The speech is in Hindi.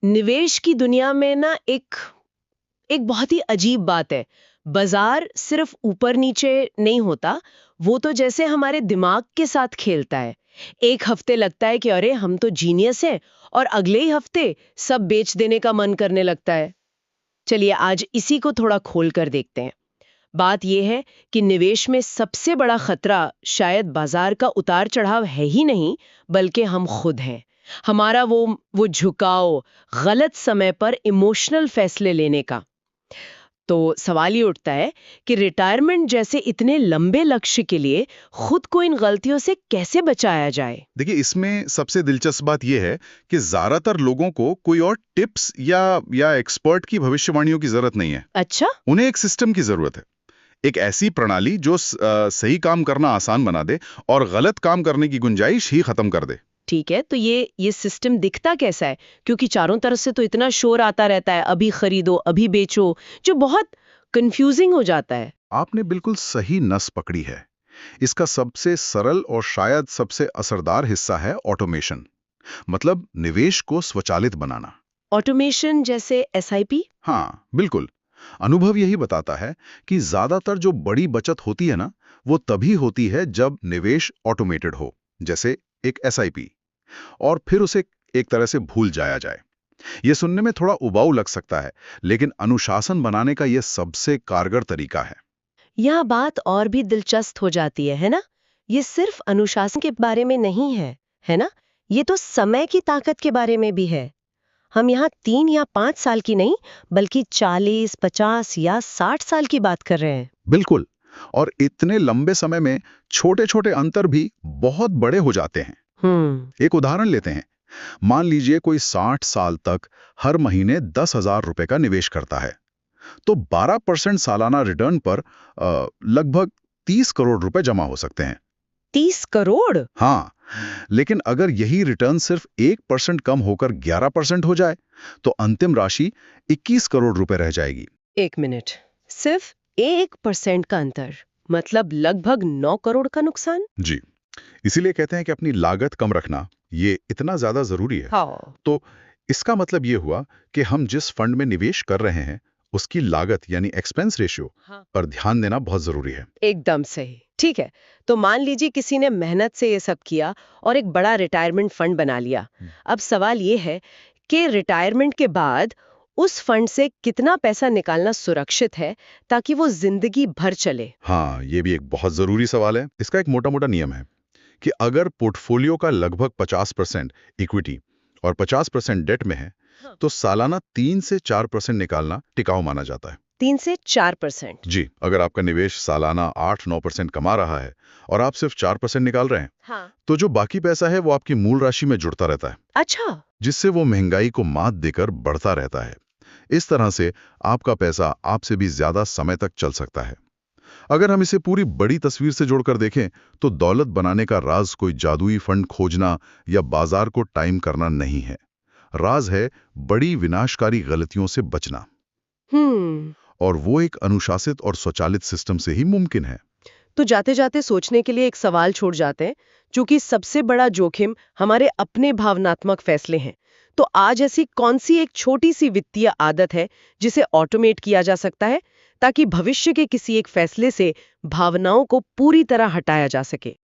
निवेश की दुनिया में ना एक एक बहुत ही अजीब बात है। बाजार सिर्फ ऊपर नीचे नहीं होता, वो तो जैसे हमारे दिमाग के साथ खेलता है। एक हफ्ते लगता है कि अरे हम तो जीनियस हैं, और अगले ही हफ्ते सब बेच देने का मन करने लगता है। चलिए आज इसी को थोड़ा खोल कर देखते हैं। बात यह है कि निवेश में सबसे बड़ा खतरा शायद बाजार का उतार चढ़ाव है ही नहीं, बल्कि हम खुद हैं। हमारा वो झुकाव, गलत समय पर इमोशनल फैसले लेने का। तो सवाल ये उठता है कि रिटायरमेंट जैसे इतने लंबे लक्ष्य के लिए खुद को इन गलतियों से कैसे बचाया जाए। देखिए, इसमें सबसे दिलचस्प बात यह है कि ज्यादातर लोगों को कोई और टिप्स या एक्सपर्ट की भविष्यवाणियों की जरूरत नहीं है। अच्छा। उन्हें एक सिस्टम की जरूरत है। एक ऐसी प्रणाली जो सही काम करना आसान बना दे और गलत काम करने की गुंजाइश ही खत्म कर दे। ठीक है, तो ये सिस्टम दिखता कैसा है? क्योंकि चारों तरफ से तो इतना शोर आता रहता है, अभी खरीदो अभी बेचो, जो बहुत कंफ्यूजिंग हो जाता है। आपने बिल्कुल सही नस पकड़ी है। इसका सबसे सरल और शायद सबसे असरदार हिस्सा है ऑटोमेशन, मतलब निवेश को स्वचालित बनाना। ऑटोमेशन जैसे एसआईपी? हाँ, बिल्कुल। अनुभव यही बताता है कि ज्यादातर जो बड़ी बचत होती है ना, वो तभी होती है जब निवेश ऑटोमेटेड हो, जैसे एक एसआईपी, और फिर उसे एक तरह से भूल जाया जाए। ये सुनने में थोड़ा उबाऊ लग सकता है, लेकिन अनुशासन बनाने का ये सबसे कारगर तरीका है। यह बात और भी दिलचस्प हो जाती है ना? ये सिर्फ अनुशासन के बारे में नहीं है ना? ये तो समय की ताकत के बारे में भी है। हम यहाँ 3 या 5 साल की नहीं, बल्कि 40, 50 या 60 साल की बात कर रहे हैं। बिल्कुल। और इतने लंबे समय में छोटे छोटे अंतर भी बहुत बड़े हो जाते हैं। एक उदाहरण लेते हैं। मान लीजिए कोई 60 साल तक हर महीने 10,000 रुपए का निवेश करता है, तो 12% सालाना रिटर्न पर लगभग 30 करोड़ रुपए जमा हो सकते हैं। 30 करोड़? हाँ, लेकिन अगर यही रिटर्न सिर्फ 1% कम होकर 11% हो जाए, तो अंतिम राशि 21 करोड़ रुपए रह जाएगी। 1 मिनट, सिर्फ 1% का अंतर, मतलब लगभग 9 करोड़ का नुकसान। जी, इसीलिए कहते हैं कि अपनी लागत कम रखना ये इतना ज्यादा जरूरी है। हाँ। तो इसका मतलब ये हुआ कि हम जिस फंड में निवेश कर रहे हैं, उसकी लागत यानी एक्सपेंस रेशियो हाँ, पर ध्यान देना बहुत जरूरी है। एकदम सही। ठीक है, तो मान लीजिए किसी ने मेहनत से ये सब किया और एक बड़ा रिटायरमेंट फंड बना लिया। अब सवाल ये है कि रिटायरमेंट के बाद उस फंड से कितना पैसा निकालना सुरक्षित है, ताकि वो जिंदगी भर चले। हाँ, ये भी एक बहुत जरूरी सवाल है। इसका एक मोटा मोटा नियम है कि अगर पोर्टफोलियो का लगभग 50% इक्विटी और 50% डेट में है, हाँ। तो सालाना 3 से 4% निकालना टिकाऊ माना जाता है। 3 से 4%? जी, अगर आपका निवेश सालाना 8-9% कमा रहा है और आप सिर्फ 4% निकाल रहे हैं, हाँ। तो जो बाकी पैसा है वो आपकी मूल राशि में जुड़ता रहता है, अच्छा। जिससे वो महंगाई को मात देकर बढ़ता रहता है। इस तरह से आपका पैसा आपसे भी ज्यादा समय तक चल सकता है। अगर हम इसे पूरी बड़ी तस्वीर से जोड़कर देखें, तो दौलत बनाने का राज कोई जादुई फंड खोजना या बाजार को टाइम करना नहीं है। राज है बड़ी विनाशकारी गलतियों से बचना, हम्म। और वो एक अनुशासित और स्वचालित सिस्टम से ही मुमकिन है। तो जाते जाते सोचने के लिए एक सवाल छोड़ जाते हैं, क्योंकि सबसे बड़ा जोखिम हमारे अपने भावनात्मक फैसले हैं। तो आज ऐसी कौन सी एक छोटी सी वित्तीय आदत है जिसे ऑटोमेट किया जा सकता है, ताकि भविष्य के किसी एक फैसले से भावनाओं को पूरी तरह हटाया जा सके?